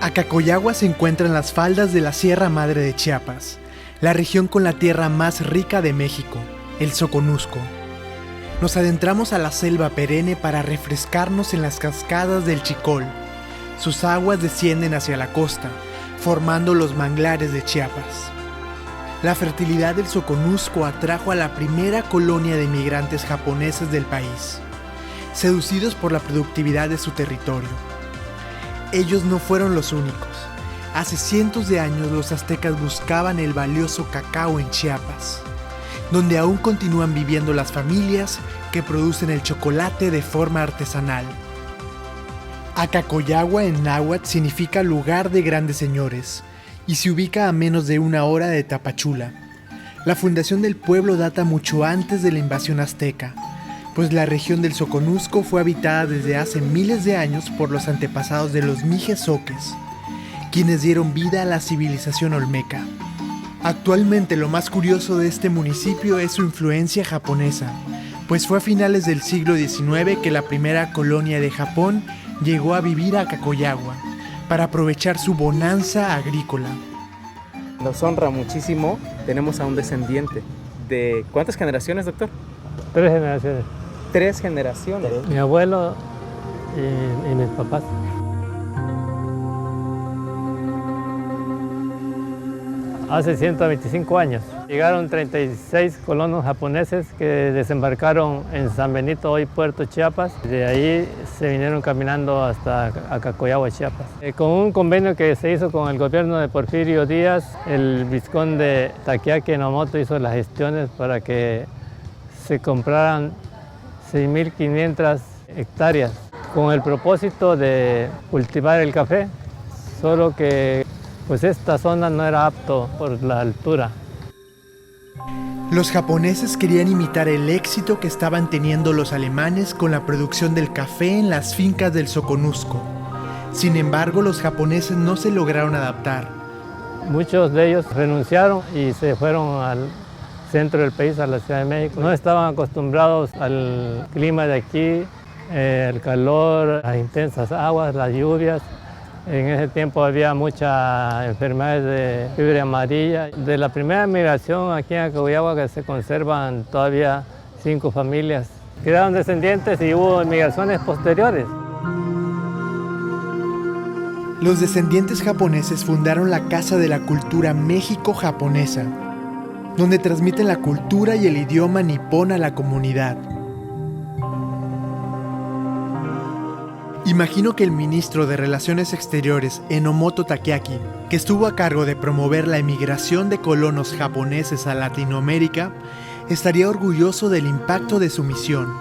Acacoyagua se encuentra en las faldas de la Sierra Madre de Chiapas, la región con la tierra más rica de México, el Soconusco. Nos adentramos a la selva perenne para refrescarnos en las cascadas del Chicol. Sus aguas descienden hacia la costa, formando los manglares de Chiapas. La fertilidad del Soconusco atrajo a la primera colonia de inmigrantes japoneses del país, seducidos por la productividad de su territorio. Ellos no fueron los únicos. Hace cientos de años los aztecas buscaban el valioso cacao en Chiapas, donde aún continúan viviendo las familias que producen el chocolate de forma artesanal. Acacoyagua en náhuatl significa lugar de grandes señores y se ubica a menos de 1 hora de Tapachula. La fundación del pueblo data mucho antes de la invasión azteca, pues la región del Soconusco fue habitada desde hace miles de años por los antepasados de los mijezoques, quienes dieron vida a la civilización olmeca. Actualmente lo más curioso de este municipio es su influencia japonesa, pues fue a finales del siglo XIX que la primera colonia de Japón llegó a vivir a Acacoyagua para aprovechar su bonanza agrícola. Nos honra muchísimo, tenemos a un descendiente de... ¿Cuántas generaciones, doctor? 3 generaciones. 3 generaciones. Mi abuelo y mis papás. Hace 125 años llegaron 36 colonos japoneses que desembarcaron en San Benito, hoy Puerto Chiapas. De ahí se vinieron caminando hasta Acacoyagua, Chiapas. Con un convenio que se hizo con el gobierno de Porfirio Díaz, el vizconde Takeaki Enomoto hizo las gestiones para que se compraran 6.500 hectáreas con el propósito de cultivar el café, solo que pues esta zona no era apto por la altura. Los japoneses querían imitar el éxito que estaban teniendo los alemanes con la producción del café en las fincas del Soconusco. Sin embargo, los japoneses no se lograron adaptar. Muchos de ellos renunciaron y se fueron al centro del país, a la Ciudad de México. No estaban acostumbrados al clima de aquí, el calor, las intensas aguas, las lluvias. En ese tiempo había muchas enfermedades de fiebre amarilla. De la primera migración aquí en Acacoyagua que se conservan todavía 5 familias. Quedaron descendientes y hubo migraciones posteriores. Los descendientes japoneses fundaron la Casa de la Cultura México-Japonesa, donde transmiten la cultura y el idioma nipón a la comunidad. Imagino que el ministro de Relaciones Exteriores, Enomoto Takeaki, que estuvo a cargo de promover la emigración de colonos japoneses a Latinoamérica, estaría orgulloso del impacto de su misión.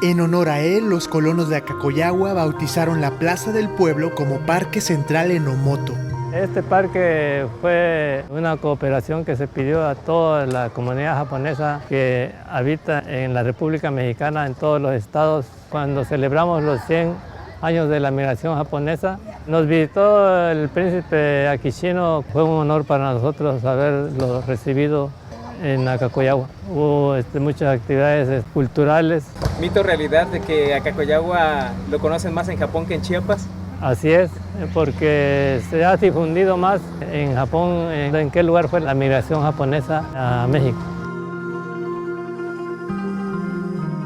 En honor a él, los colonos de Acacoyagua bautizaron la plaza del pueblo como Parque Central Enomoto. Este parque fue una cooperación que se pidió a toda la comunidad japonesa que habita en la República Mexicana, en todos los estados. Cuando celebramos los 100 años de la migración japonesa, nos visitó el príncipe Akishino. Fue un honor para nosotros haberlo recibido en Acacoyagua. Hubo muchas actividades culturales. ¿Mito o realidad de que Acacoyagua lo conocen más en Japón que en Chiapas? Así es, porque se ha difundido más en Japón. ¿En qué lugar fue la migración japonesa a México?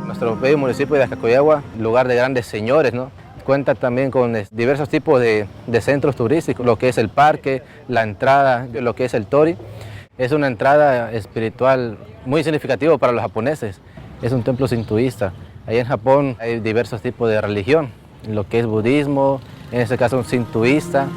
Nuestro bello municipio de Acacoyagua, lugar de grandes señores, ¿no? Cuenta también con diversos tipos de centros turísticos, lo que es el parque, la entrada, lo que es el tori. Es una entrada espiritual muy significativa para los japoneses. Es un templo sintoísta. Ahí en Japón hay diversos tipos de religión, lo que es budismo, en este caso un sintoísta.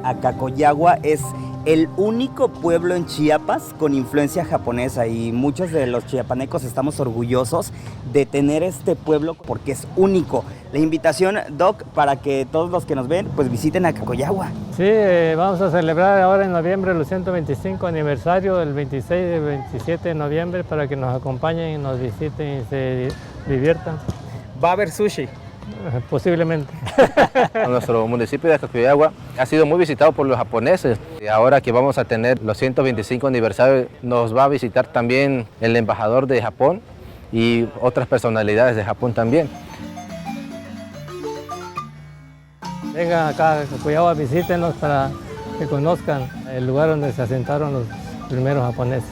Acacoyagua es el único pueblo en Chiapas con influencia japonesa y muchos de los chiapanecos estamos orgullosos de tener este pueblo porque es único. La invitación, Doc, para que todos los que nos ven pues visiten Acacoyagua. Sí, vamos a celebrar ahora en noviembre el 125 aniversario, el 26 y 27 de noviembre, para que nos acompañen y nos visiten y se diviertan. ¿Va a haber sushi? Posiblemente. Nuestro municipio de Cacoyagua ha sido muy visitado por los japoneses. Y ahora que vamos a tener los 125 aniversarios, nos va a visitar también el embajador de Japón y otras personalidades de Japón también. Vengan acá a Cacoyagua, visítenos para que conozcan el lugar donde se asentaron los primeros japoneses.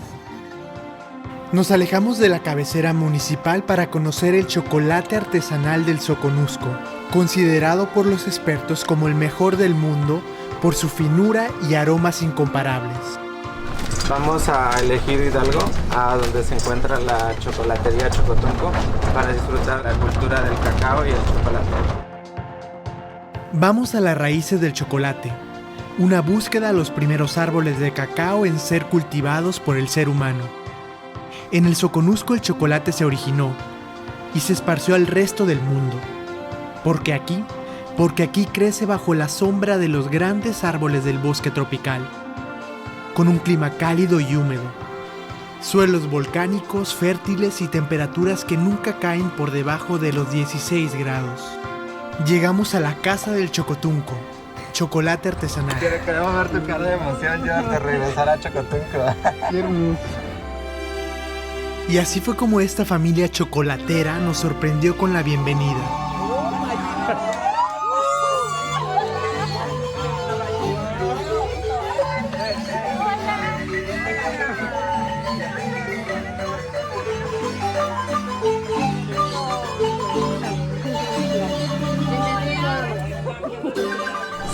Nos alejamos de la cabecera municipal para conocer el chocolate artesanal del Soconusco, considerado por los expertos como el mejor del mundo por su finura y aromas incomparables. Vamos a elegir Hidalgo, a donde se encuentra la chocolatería Chocotunco, para disfrutar la cultura del cacao y el chocolate. Vamos a las raíces del chocolate, una búsqueda a los primeros árboles de cacao en ser cultivados por el ser humano. En el Soconusco el chocolate se originó y se esparció al resto del mundo. Porque aquí crece bajo la sombra de los grandes árboles del bosque tropical, con un clima cálido y húmedo, suelos volcánicos, fértiles y temperaturas que nunca caen por debajo de los 16 grados. Llegamos a la casa del Chocotunco, chocolate artesanal. Queremos ver tu cara de emoción ya de regresar a Chocotunco. Y así fue como esta familia chocolatera nos sorprendió con la bienvenida.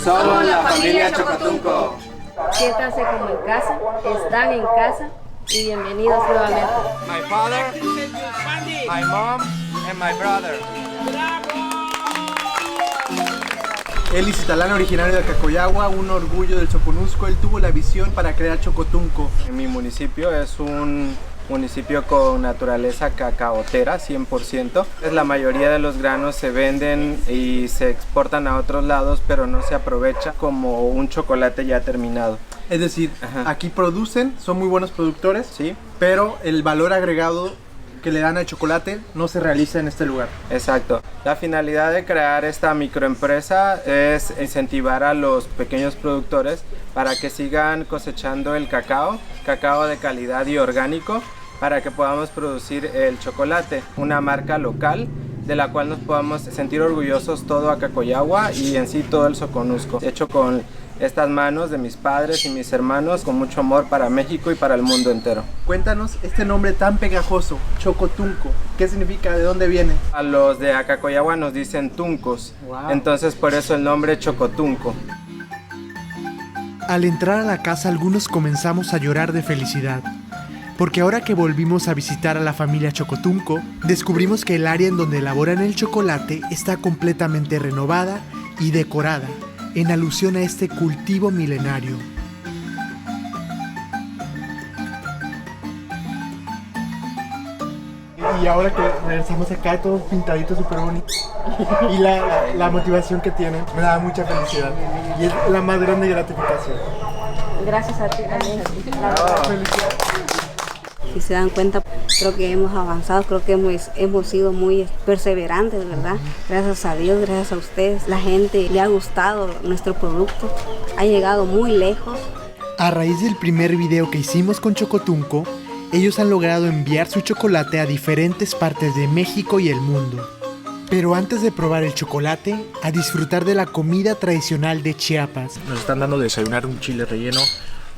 Somos la familia Chocotunco. Siéntanse como en casa, están en casa y bienvenidos nuevamente. My father, my mom, and my brother. Él es Italán, originario de Cacoyagua, un orgullo del Soconusco. Él tuvo la visión para crear Chocotunco. Mi municipio es un municipio con naturaleza cacaotera, 100%. La mayoría de los granos se venden y se exportan a otros lados, pero no se aprovecha como un chocolate ya terminado. Es decir, aquí producen, son muy buenos productores, ¿Sí? pero el valor agregado que le dan al chocolate no se realiza en este lugar. Exacto. La finalidad de crear esta microempresa es incentivar a los pequeños productores para que sigan cosechando el cacao de calidad y orgánico, para que podamos producir el chocolate, una marca local de la cual nos podamos sentir orgullosos todo a Cacoyagua y en sí todo el Soconusco, hecho con estas manos de mis padres y mis hermanos, con mucho amor para México y para el mundo entero. Cuéntanos este nombre tan pegajoso, Chocotunco. ¿Qué significa? ¿De dónde viene? A los de Cacoyagua nos dicen tuncos, entonces por eso el nombre Chocotunco. Al entrar a la casa algunos comenzamos a llorar de felicidad, porque ahora que volvimos a visitar a la familia Chocotunco, descubrimos que el área en donde elaboran el chocolate está completamente renovada y decorada, en alusión a este cultivo milenario. Y ahora que regresamos acá, todo pintadito, súper bonito. Y la motivación que tienen me da mucha felicidad. Y es la más grande gratificación. Gracias a ti también. Felicidad. Si se dan cuenta, creo que hemos avanzado, creo que hemos sido muy perseverantes, ¿verdad? Gracias a Dios, gracias a ustedes. La gente le ha gustado nuestro producto, ha llegado muy lejos. A raíz del primer video que hicimos con Chocotunco, ellos han logrado enviar su chocolate a diferentes partes de México y el mundo. Pero antes de probar el chocolate, a disfrutar de la comida tradicional de Chiapas. Nos están dando de desayunar un chile relleno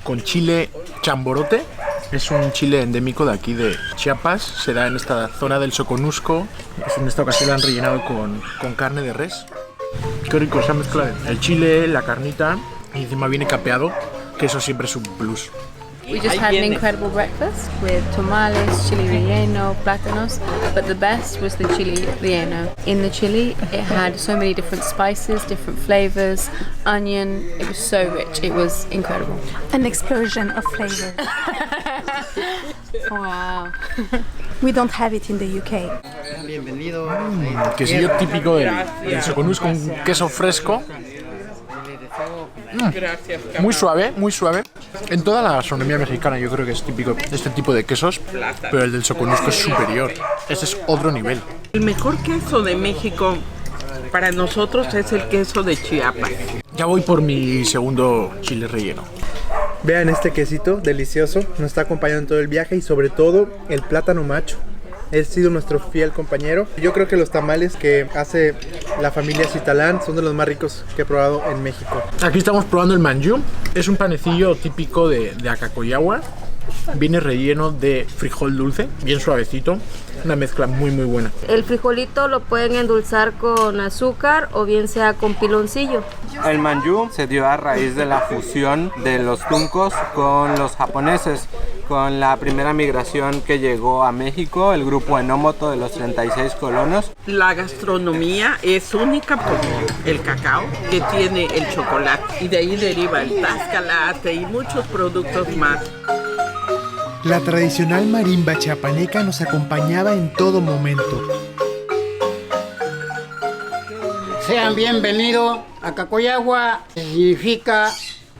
con chile chamborote. Es un chile endémico de aquí de Chiapas, se da en esta zona del Soconusco. En esta ocasión lo han rellenado con carne de res. Qué rico, se ha mezclado el chile, la carnita y encima viene capeado, que eso siempre es un plus. We just had an incredible breakfast with tamales, chili relleno, plátanos, but the best was the chili relleno. In the chili, it had so many different spices, different flavors, onion. It was so rich. It was incredible. An explosion of flavor. Wow. We don't have it in the UK. Quesillo típico del Soconusco, un queso fresco. Muy suave, muy suave. En toda la gastronomía mexicana yo creo que es típico este tipo de quesos, pero el del Soconusco es superior. Ese es otro nivel. El mejor queso de México para nosotros es el queso de Chiapas. Ya voy por mi segundo chile relleno. Vean este quesito delicioso, nos está acompañando en todo el viaje y sobre todo el plátano macho. Ha sido nuestro fiel compañero. Yo creo que los tamales que hace la familia Citalán son de los más ricos que he probado en México. Aquí estamos probando el manjú. Es un panecillo típico de Acacoyagua. Viene relleno de frijol dulce, bien suavecito. Una mezcla muy buena. El frijolito lo pueden endulzar con azúcar o bien sea con piloncillo. El manjú se dio a raíz de la fusión de los tuncos con los japoneses. Con la primera migración que llegó a México, el grupo Enomoto de los 36 colonos. La gastronomía es única por el cacao que tiene el chocolate y de ahí deriva el tascalate y muchos productos más. La tradicional marimba chiapaneca nos acompañaba en todo momento. Sean bienvenidos a Cacoyagua, significa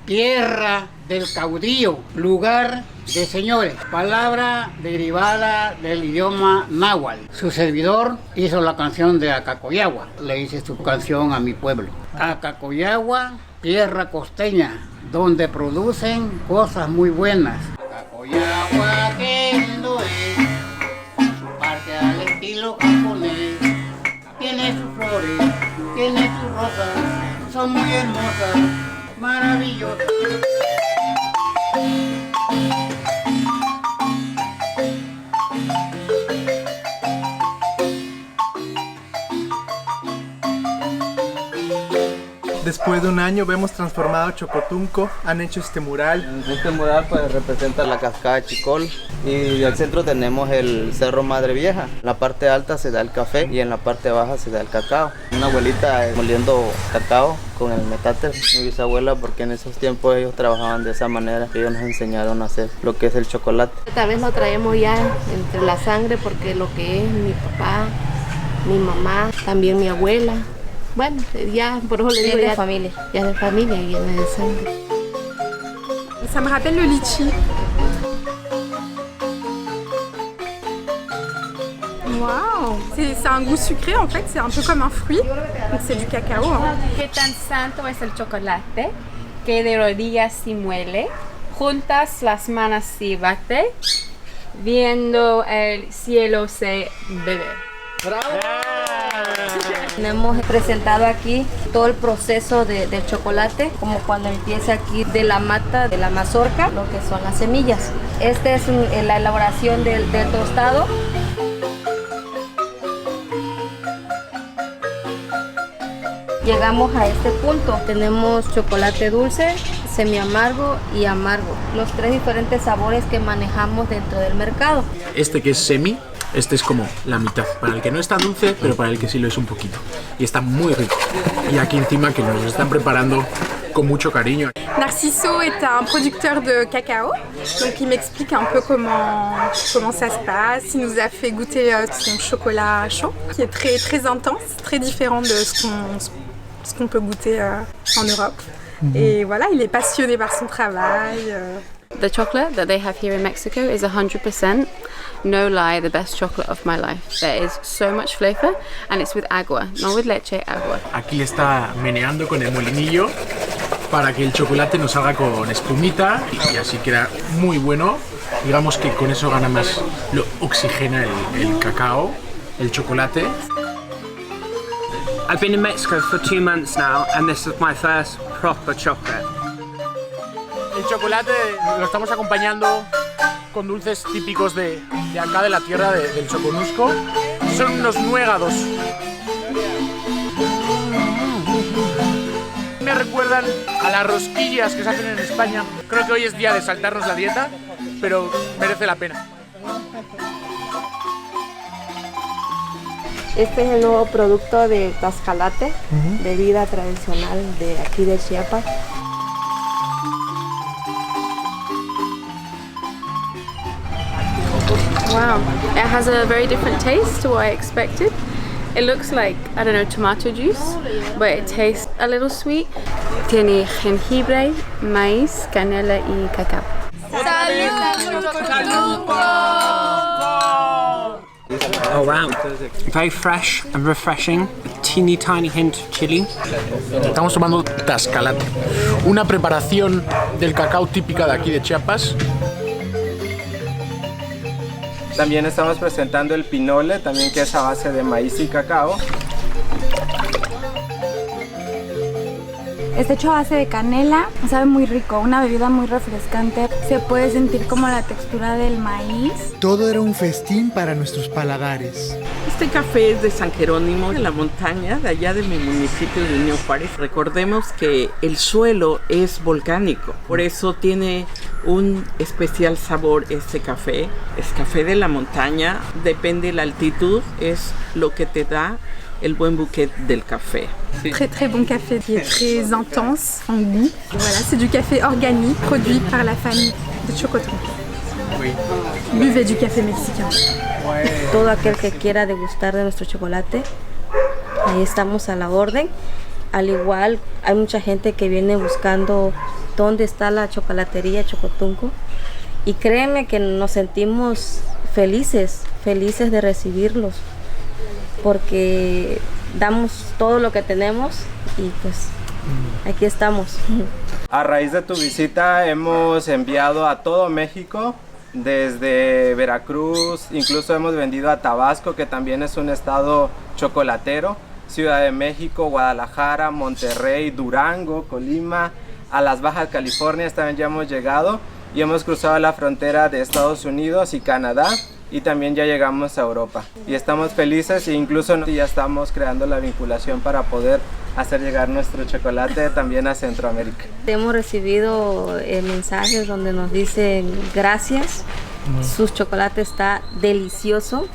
tierra del caudillo, lugar de señores, palabra derivada del idioma náhuatl. Su servidor hizo la canción de Acacoyagua, le hice su canción a mi pueblo. Acacoyagua, tierra costeña, donde producen cosas muy buenas. Acacoyagua, qué lindo es, su parte al estilo japonés. Tiene sus flores, tiene sus rosas, son muy hermosas, maravillosas. Después de un año vemos transformado Chocotunco, han hecho este mural. Este mural pues representa la cascada de Chicol y al centro tenemos el Cerro Madre Vieja. En la parte alta se da el café y en la parte baja se da el cacao. Una abuelita moliendo cacao con el metate, mi bisabuela, porque en esos tiempos ellos trabajaban de esa manera. Ellos nos enseñaron a hacer lo que es el chocolate. Tal vez lo traemos ya entre la sangre porque lo que es mi papá, mi mamá, también mi abuela. Bueno, ya por eso le digo ya de familia. Ya de familia y viene de sangre. Ça me rappelle le litchi. Wow, c'est un goût sucré en fait, c'est un peu comme un fruit, donc c'est du cacao. Hein. Qué tan santo es el chocolate que de rodillas se muele, juntas las manos se bate, viendo el cielo se bebe. ¡Bravo! Hemos presentado aquí todo el proceso del chocolate, como cuando empieza aquí de la mata, de la mazorca, lo que son las semillas. Esta es la elaboración del tostado. Llegamos a este punto, tenemos chocolate dulce, semi-amargo y amargo, los tres diferentes sabores que manejamos dentro del mercado. Este que es semi, este es como la mitad, para el que no está dulce, pero para el que sí lo es un poquito. Y está muy rico. Y aquí encima que nos lo están preparando con mucho cariño. Narciso est un producteur de cacao, donc il m'explique un peu comment ça se passe. Il nous a fait goûter son chocolat chaud, qui est très intense, très différent de ce qu'on peut goûter en Europe. Et voilà, il est passionné par son travail. The chocolate that they have here in Mexico is 100%, no lie, the best chocolate of my life. There is so much flavor and it's with agua, not with leche, agua. Aquí le está meneando con el molinillo para que el chocolate nos salga con espumita y así queda muy bueno. Digamos que con eso gana más, lo oxigena el cacao, el chocolate. I've been in Mexico for 2 months now and this is my first proper chocolate. El chocolate lo estamos acompañando con dulces típicos de acá, de la tierra del Soconusco. Son unos nuegados. Me recuerdan a las rosquillas que se hacen en España. Creo que hoy es día de saltarnos la dieta, pero merece la pena. Este es el nuevo producto de tascalate, bebida tradicional de aquí de Chiapas. Wow, it has a very different taste to what I expected. It looks like, I don't know, tomato juice, but it tastes a little sweet. Tiene jengibre, maíz, canela y cacao. Oh wow, very fresh and refreshing. A teeny tiny hint of chili. Estamos tomando tascalate, una preparación del cacao típica de aquí de Chiapas. También estamos presentando el pinole, también que es a base de maíz y cacao. Está hecho a base de canela, sabe muy rico, una bebida muy refrescante. Se puede sentir como la textura del maíz. Todo era un festín para nuestros paladares. Este café es de San Jerónimo, de la montaña, de allá de mi municipio de Unión Juárez. Recordemos que el suelo es volcánico, por eso tiene un especial sabor este café. Es café de la montaña, depende de la altitud, es lo que te da el buen bouquet del café. Très très bon café qui est très intense en goût. Voilà, c'est du café organique produit par la famille de Chocotonco. Buvez du café mexicain. Todo aquel que quiera degustar de nuestro chocolate, ahí estamos a la orden. Al igual, hay mucha gente que viene buscando dónde está la chocolatería Chocotunco. Y créeme que nos sentimos felices de recibirlos, porque damos todo lo que tenemos y pues aquí estamos. A raíz de tu visita hemos enviado a todo México, desde Veracruz, incluso hemos vendido a Tabasco, que también es un estado chocolatero, Ciudad de México, Guadalajara, Monterrey, Durango, Colima, a las Bajas Californias también ya hemos llegado y hemos cruzado la frontera de Estados Unidos y Canadá. Y también ya llegamos a Europa y estamos felices e incluso ya estamos creando la vinculación para poder hacer llegar nuestro chocolate también a Centroamérica. Hemos recibido mensajes donde nos dicen gracias, su chocolate está delicioso.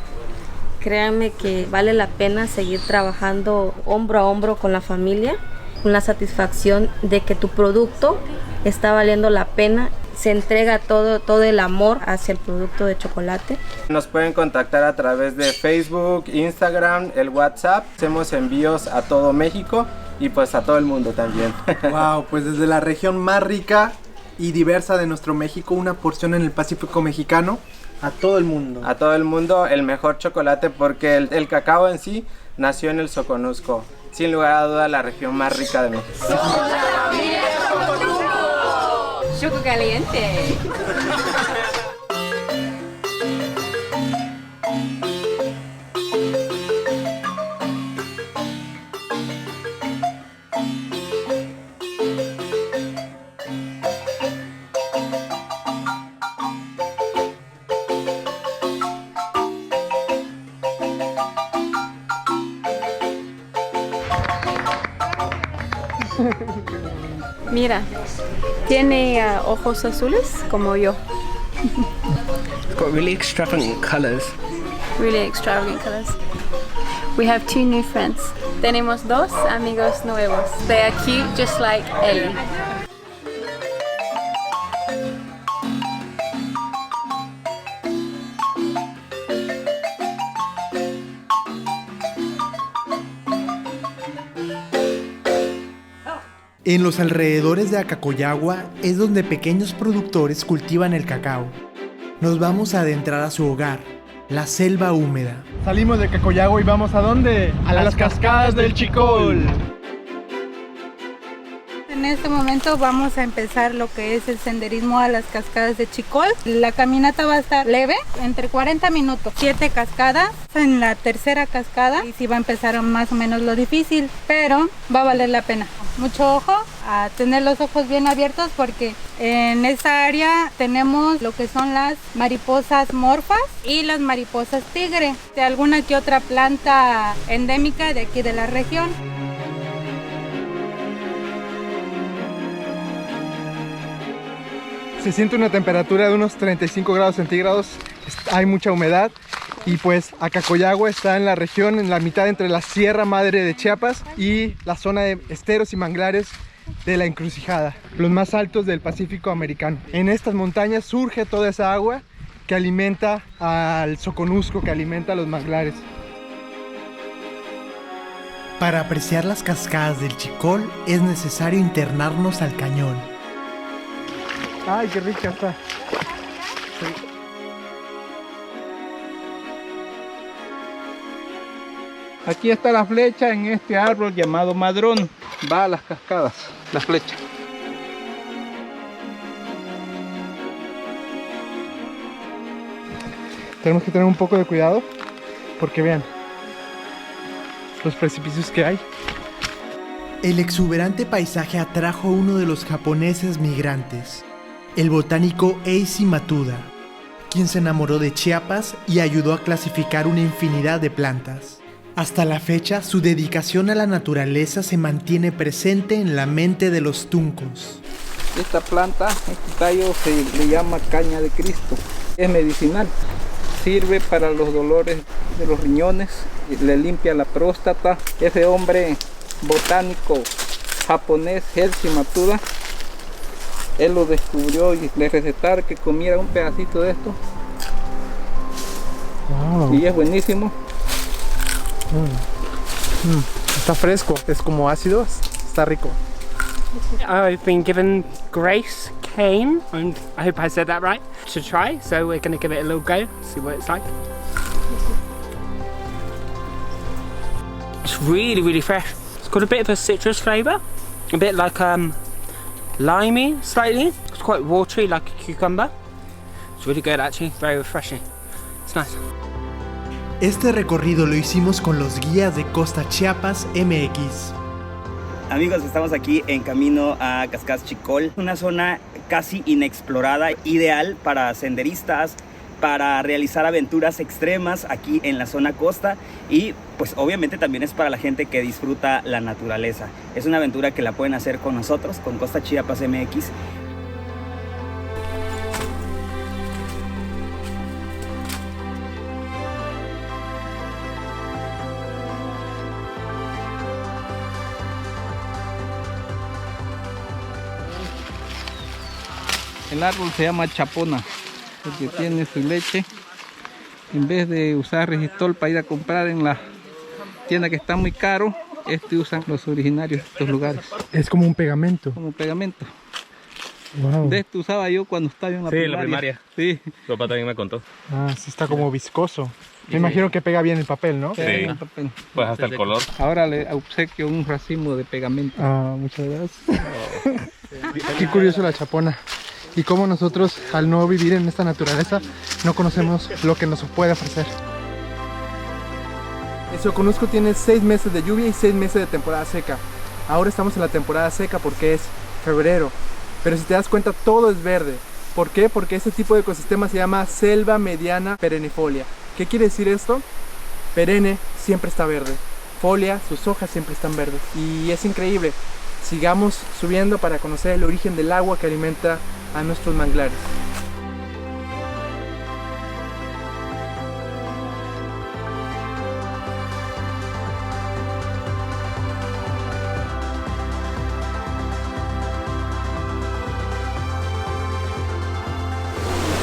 Créanme que vale la pena seguir trabajando hombro a hombro con la familia, con la satisfacción de que tu producto está valiendo la pena. Se entrega todo el amor hacia el producto de chocolate. Nos pueden contactar a través de Facebook, Instagram, el WhatsApp. Hacemos envíos a todo México y pues a todo el mundo también. Wow, pues desde la región más rica y diversa de nuestro México, una porción en el Pacífico mexicano, a todo el mundo. A todo el mundo el mejor chocolate, porque el cacao en sí nació en el Soconusco. Sin lugar a duda la región más rica de México. Choco caliente. Mira, tiene ojos azules como yo. It's got really extravagant colors. Really extravagant colors. We have 2 new friends. Tenemos 2 amigos nuevos. They are cute just like Ellie. En los alrededores de Acacoyagua es donde pequeños productores cultivan el cacao. Nos vamos a adentrar a su hogar, la selva húmeda. Salimos de Acacoyagua y vamos ¿a dónde? A las cascadas del Chicol. En este momento vamos a empezar lo que es el senderismo a las cascadas de Chicol. La caminata va a estar leve, entre 40 minutos. 7 cascadas, en la tercera cascada y sí va a empezar más o menos lo difícil, pero va a valer la pena. Mucho ojo, a tener los ojos bien abiertos porque en esa área tenemos lo que son las mariposas morfas y las mariposas tigre, de alguna que otra planta endémica de aquí de la región. Se siente una temperatura de unos 35 grados centígrados, hay mucha humedad y pues Acacoyagua está en la región, en la mitad entre la Sierra Madre de Chiapas y la zona de esteros y manglares de la Encrucijada, los más altos del Pacífico americano. En estas montañas surge toda esa agua que alimenta al Soconusco, que alimenta a los manglares. Para apreciar las cascadas del Chicol es necesario internarnos al cañón. ¡Ay, qué rica está! Sí. Aquí está la flecha en este árbol llamado madrón. Va a las cascadas, la flecha. Tenemos que tener un poco de cuidado porque vean los precipicios que hay. El exuberante paisaje atrajo a uno de los japoneses migrantes, el botánico Eiji Matsuda, quien se enamoró de Chiapas y ayudó a clasificar una infinidad de plantas. Hasta la fecha, su dedicación a la naturaleza se mantiene presente en la mente de los tuncos. Esta planta, este tallo se le llama caña de Cristo. Es medicinal. Sirve para los dolores de los riñones, le limpia la próstata. Ese hombre botánico japonés, Eiji Matsuda, él lo descubrió y le recetaron que comiera un pedacito de esto. Wow. Y es buenísimo. Está fresco, es como ácido, está rico. I've been given Grace Cane, and I hope I said that right, to try, so we're going to give it a little go, see what it's like. It's really, really fresh. It's got a bit of a citrus flavour, a bit like limey slightly. It's quite watery like a cucumber. It's really good actually, very refreshing. It's nice. Este recorrido lo hicimos con los guías de Costa Chiapas MX. Amigos, estamos aquí en camino a Cascadas Chicol, una zona casi inexplorada, ideal para senderistas, para realizar aventuras extremas aquí en la zona costa y pues obviamente también es para la gente que disfruta la naturaleza. Es una aventura que la pueden hacer con nosotros, con Costa Chiapas MX. El árbol se llama chapona, porque tiene su leche. En vez de usar resistol para ir a comprar en la tienda que está muy caro, usan los originarios de estos lugares. Es como un pegamento. Como pegamento. Wow. De esto usaba yo cuando estaba en la primaria. Sí, en la primaria. Sí. Tu papá también me contó. Ah, sí, está como viscoso. Me imagino que pega bien el papel, ¿no? Sí, el papel. Pues hasta el color. Ahora le obsequio un racimo de pegamento. Ah, muchas gracias. Qué curioso la chapona. Y cómo nosotros, al no vivir en esta naturaleza, no conocemos lo que nos puede ofrecer. El Soconusco tiene 6 meses de lluvia y 6 meses de temporada seca. Ahora estamos en la temporada seca porque es febrero. Pero si te das cuenta, todo es verde. ¿Por qué? Porque este tipo de ecosistema se llama selva mediana perennifolia. ¿Qué quiere decir esto? Perenne siempre está verde. Folia, sus hojas siempre están verdes. Y es increíble. Sigamos subiendo para conocer el origen del agua que alimenta a nuestros manglares.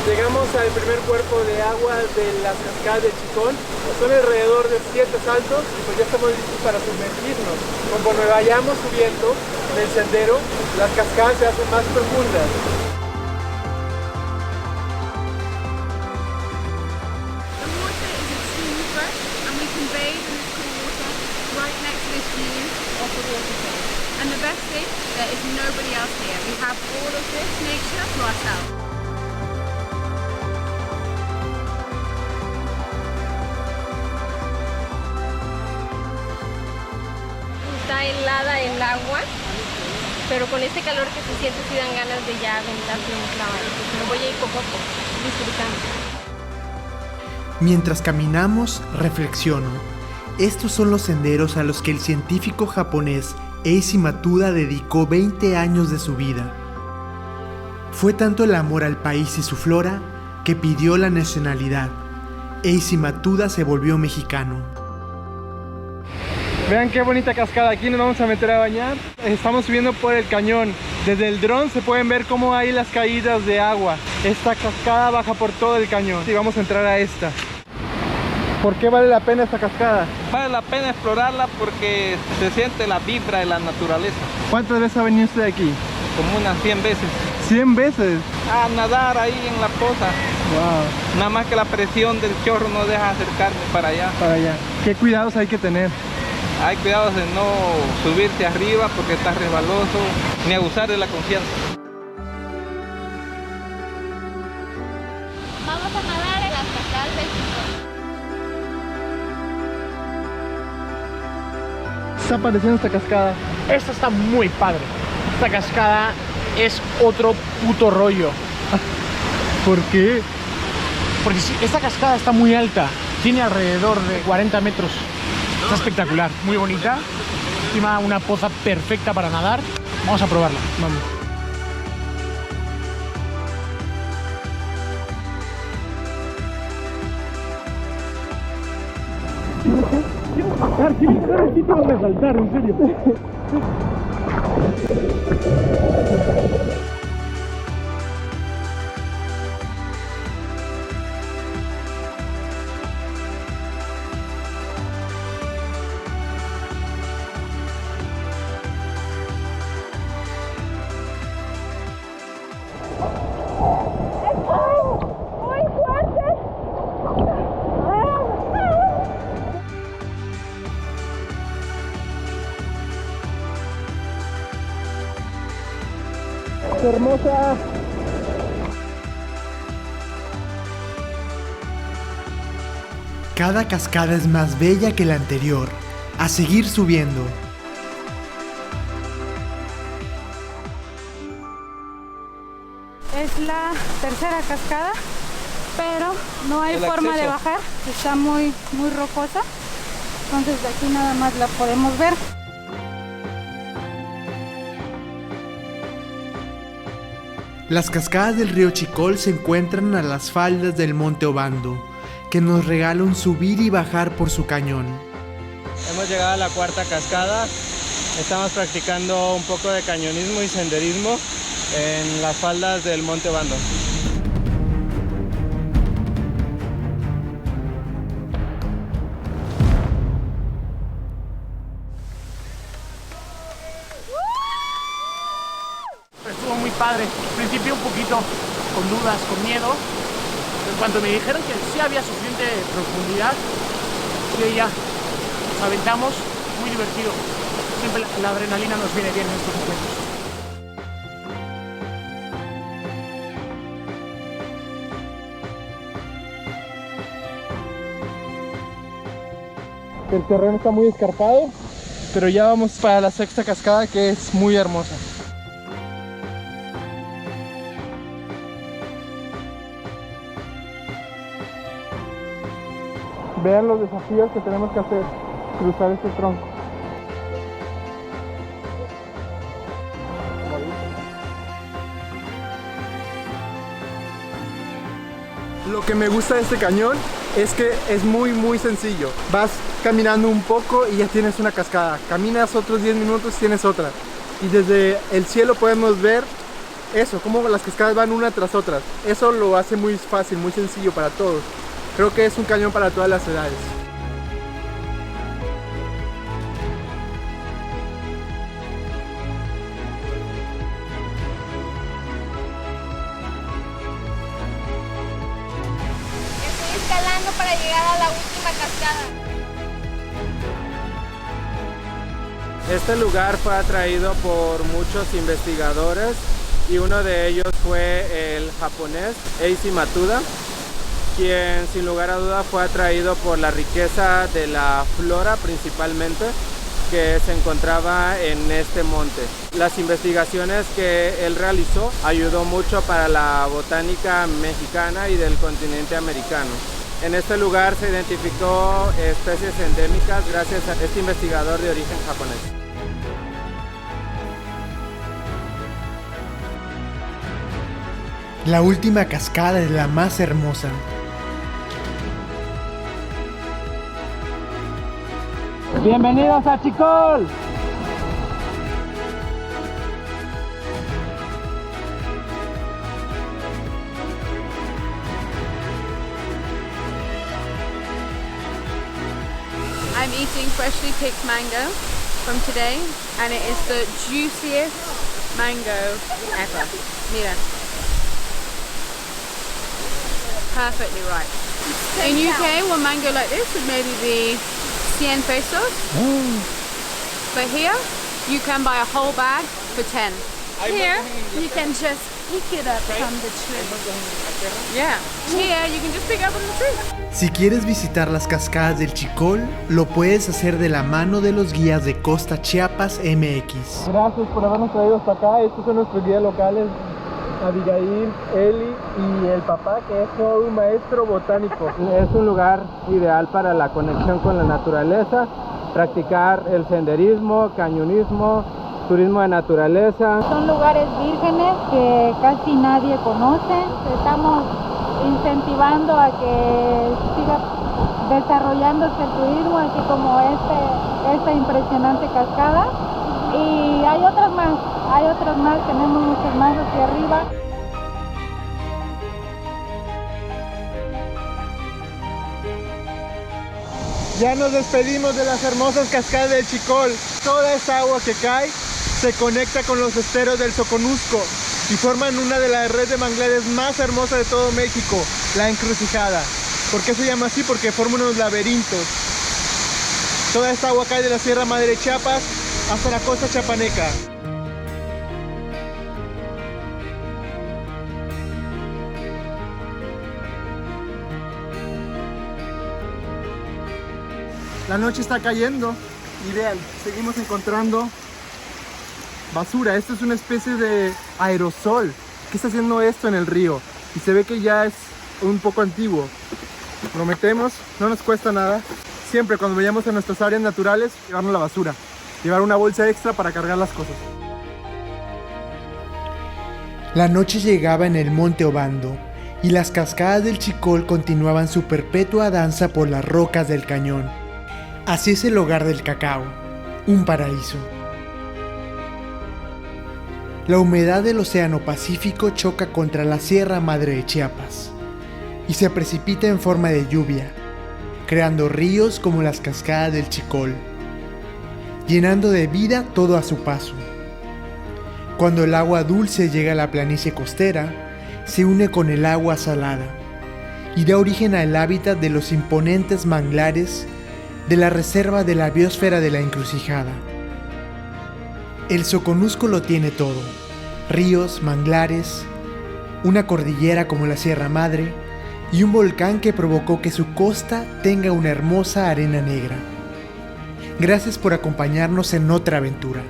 Llegamos al primer cuerpo de agua de las cascadas de Chicol. Son alrededor de 7 saltos y pues ya estamos listos para sumergirnos. Conforme vayamos subiendo en el sendero, las cascadas se hacen más profundas. And the best thing, there is nobody else here. We have all of this nature to ourselves. Está helada el agua, pero con este calor que se siente sí dan ganas de ya aventarse un clavadito. Pero voy a ir poco a poco, disfrutando. Mientras caminamos, reflexiono. Estos son los senderos a los que el científico japonés Eiji Matsuda dedicó 20 años de su vida. Fue tanto el amor al país y su flora que pidió la nacionalidad. Eiji Matsuda se volvió mexicano. Vean qué bonita cascada, aquí nos vamos a meter a bañar. Estamos subiendo por el cañón. Desde el dron se pueden ver cómo hay las caídas de agua. Esta cascada baja por todo el cañón y vamos a entrar a esta. ¿Por qué vale la pena esta cascada? Vale la pena explorarla porque se siente la vibra de la naturaleza. ¿Cuántas veces ha venido usted aquí? Como unas 100 veces. ¿100 veces? A nadar ahí en la poza. Wow. Nada más que la presión del chorro no deja acercarme para allá. ¿Qué cuidados hay que tener? Hay cuidados de no subirte arriba porque está resbaloso, ni abusar de la confianza. Vamos a nadar en las cascadas del Chicol. ¿Qué está pareciendo esta cascada? Esta está muy padre. Esta cascada es otro puto rollo. ¿Por qué? Porque esta cascada está muy alta. Tiene alrededor de 40 metros. Está espectacular, muy bonita. Encima una poza perfecta para nadar. Vamos a probarla. Vamos. Quiero saltar, en serio. Hermosa. Cada cascada es más bella que la anterior. A seguir subiendo. Es la tercera cascada, pero no hay El forma acceso. de bajar. Está muy rocosa. Entonces de aquí nada más la podemos ver. Las cascadas del río Chicol se encuentran a las faldas del Monte Obando, que nos regala un subir y bajar por su cañón. Hemos llegado a la cuarta cascada. Estamos practicando un poco de cañonismo y senderismo en las faldas del Monte Obando. Estuvo muy padre. Al principio un poquito con dudas, con miedo. En cuanto me dijeron que sí había suficiente profundidad, yo ya nos aventamos, muy divertido. Siempre la adrenalina nos viene bien en estos momentos. El terreno está muy escarpado, pero ya vamos para la sexta cascada, que es muy hermosa. Vean los desafíos que tenemos que hacer, cruzar este tronco. Lo que me gusta de este cañón es que es muy sencillo. Vas caminando un poco y ya tienes una cascada. Caminas otros 10 minutos y tienes otra. Y desde el cielo podemos ver eso, cómo las cascadas van una tras otra. Eso lo hace muy fácil, muy sencillo para todos. Creo que es un cañón para todas las edades. Estoy escalando para llegar a la última cascada. Este lugar fue atraído por muchos investigadores y uno de ellos fue el japonés Eiji Matsuda, quien sin lugar a duda fue atraído por la riqueza de la flora principalmente que se encontraba en este monte. Las investigaciones que él realizó ayudó mucho para la botánica mexicana y del continente americano. En este lugar se identificó especies endémicas gracias a este investigador de origen japonés. La última cascada es la más hermosa. ¡Bienvenidos a Chicol! I'm eating freshly picked mango from today, and it is the juiciest mango ever. Mira. perfectly right. In UK, one mango like this would maybe be 100 pesos. But here, you can buy a whole bag for 10. Here, you can just pick it up from the tree. Yeah. Here, you can just pick it up from the tree. Si quieres visitar las cascadas del Chicol, lo puedes hacer de la mano de los guías de Costa Chiapas MX. Gracias por habernos traído hasta acá. Estos son nuestros guías locales, Abigail, Eli y el papá, que es todo un maestro botánico. Es un lugar ideal para la conexión con la naturaleza, practicar el senderismo, cañonismo, turismo de naturaleza. Son lugares vírgenes que casi nadie conoce. Estamos incentivando a que siga desarrollándose el turismo, así como esta impresionante cascada. Y hay otras más, tenemos muchas más hacia arriba. Ya nos despedimos de las hermosas cascadas del Chicol. Toda esa agua que cae se conecta con los esteros del Soconusco y forman una de las redes de manglares más hermosas de todo México, la Encrucijada. ¿Por qué se llama así? Porque forman unos laberintos. Toda esta agua cae de la Sierra Madre de Chiapas hasta la costa chiapaneca. La noche está cayendo y vean, seguimos encontrando basura. Esto es una especie de aerosol. ¿Qué está haciendo esto en el río? Y se ve que ya es un poco antiguo. Lo metemos, no nos cuesta nada. Siempre cuando vayamos a nuestras áreas naturales, llevarnos la basura. Llevar una bolsa extra para cargar las cosas. La noche llegaba en el Monte Obando y las cascadas del Chicol continuaban su perpetua danza por las rocas del cañón. Así es el hogar del cacao, un paraíso. La humedad del Océano Pacífico choca contra la Sierra Madre de Chiapas y se precipita en forma de lluvia, creando ríos como las cascadas del Chicol, llenando de vida todo a su paso. Cuando el agua dulce llega a la planicie costera, se une con el agua salada y da origen al hábitat de los imponentes manglares de la reserva de la biosfera de la Encrucijada. El Soconusco lo tiene todo: ríos, manglares, una cordillera como la Sierra Madre y un volcán que provocó que su costa tenga una hermosa arena negra. Gracias por acompañarnos en otra aventura.